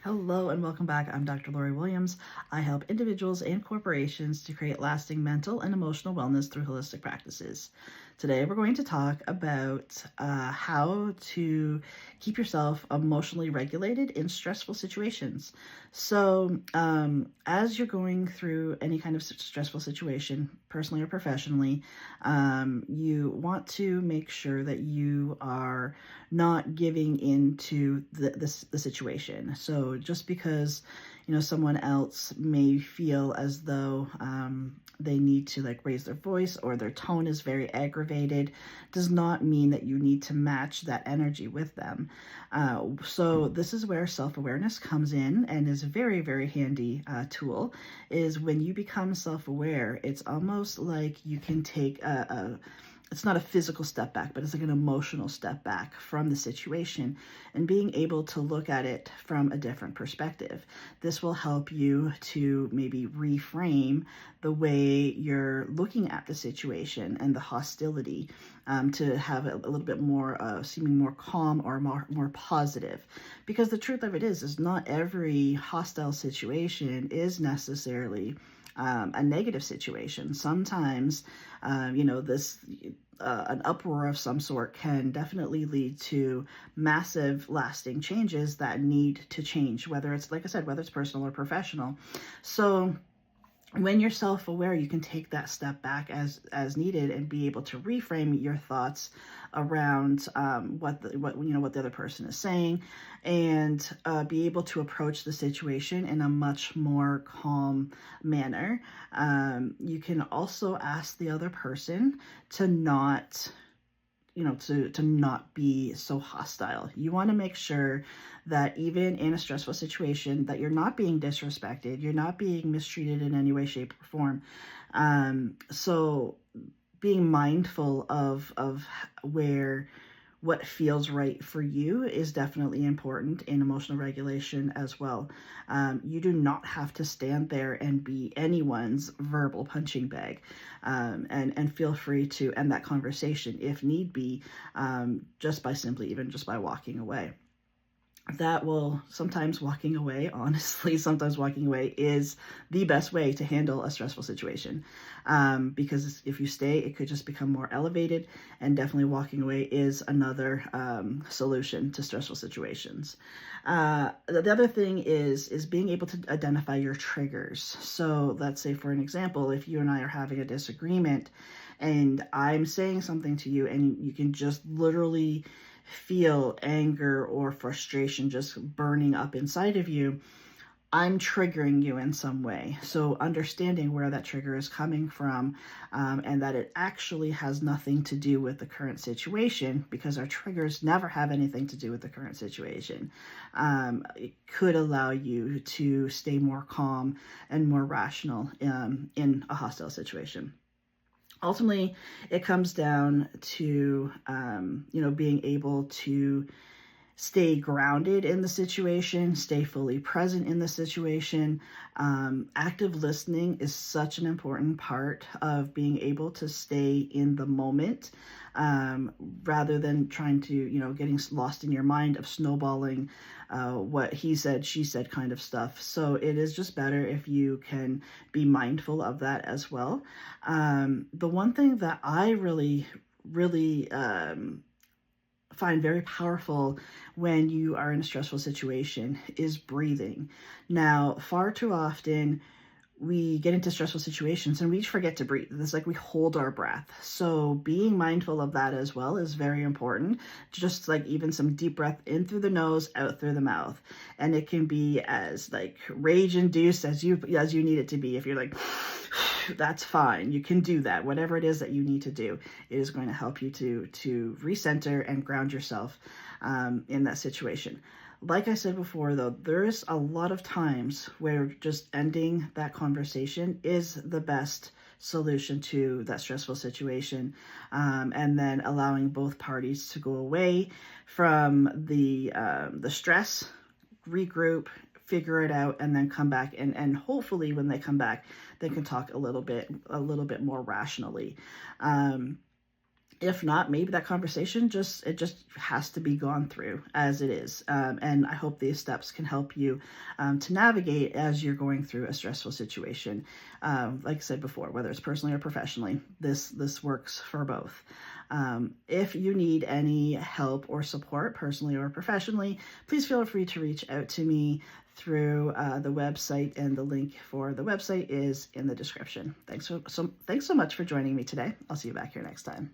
Hello and welcome back. I'm Dr. Lori Williams. I help individuals and corporations to create lasting mental and emotional wellness through holistic practices. Today, we're going to talk about how to keep yourself emotionally regulated in stressful situations. So, as you're going through any kind of stressful situation, personally or professionally, you want to make sure that you are not giving into the situation. So just because someone else may feel as though they need to like raise their voice or their tone is very aggravated does not mean that you need to match that energy with them. So this is where self-awareness comes in and is a very, very handy tool. Is when you become self-aware, it's almost like you can take it's not a physical step back, but it's like an emotional step back from the situation and being able to look at it from a different perspective. This will help you to maybe reframe the way you're looking at the situation and the hostility, to have it a little bit more seeming more calm or more positive. Because the truth of it is not every hostile situation is necessarily a negative situation. Sometimes, this an uproar of some sort can definitely lead to massive lasting changes that need to change, whether it's, like I said, whether it's personal or professional. So when you're self-aware, you can take that step back as needed and be able to reframe your thoughts around what the other person is saying, and be able to approach the situation in a much more calm manner. You can also ask the other person to not to not be so hostile. You want to make sure that even in a stressful situation that you're not being disrespected, you're not being mistreated in any way, shape, or form. So being mindful of where what feels right for you is definitely important in emotional regulation as well. You do not have to stand there and be anyone's verbal punching bag, and feel free to end that conversation if need be, just by walking away. That will sometimes walking away, honestly, sometimes walking away is the best way to handle a stressful situation. Because if you stay, it could just become more elevated, and definitely walking away is another solution to stressful situations. The other thing is being able to identify your triggers. So let's say, for an example, if you and I are having a disagreement and I'm saying something to you and you can just literally feel anger or frustration just burning up inside of you, I'm triggering you in some way. So understanding where that trigger is coming from, and that it actually has nothing to do with the current situation, because our triggers never have anything to do with the current situation, it could allow you to stay more calm and more rational in a hostile situation. Ultimately, it comes down to being able to stay grounded in the situation, stay fully present in the situation. Active listening is such an important part of being able to stay in the moment, rather than trying to, getting lost in your mind of snowballing what he said, she said kind of stuff. So it is just better if you can be mindful of that as well. The one thing that I really, really find very powerful when you are in a stressful situation is breathing. Now, far too often we get into stressful situations and we forget to breathe. It's like we hold our breath. So being mindful of that as well is very important. Just like even some deep breath in through the nose, out through the mouth. And it can be as like rage induced as you need it to be. If you're like, that's fine. You can do that. Whatever it is that you need to do, it is going to help you to recenter and ground yourself in that situation. Like I said before, though, there's a lot of times where just ending that conversation is the best solution to that stressful situation, and then allowing both parties to go away from the stress, regroup, figure it out, and then come back, and hopefully when they come back they can talk a little bit more rationally. If not, maybe that conversation just has to be gone through as it is. And I hope these steps can help you to navigate as you're going through a stressful situation. Like I said before, whether it's personally or professionally, this works for both. If you need any help or support, personally or professionally, please feel free to reach out to me through the website, and the link for the website is in the description. Thanks so much for joining me today. I'll see you back here next time.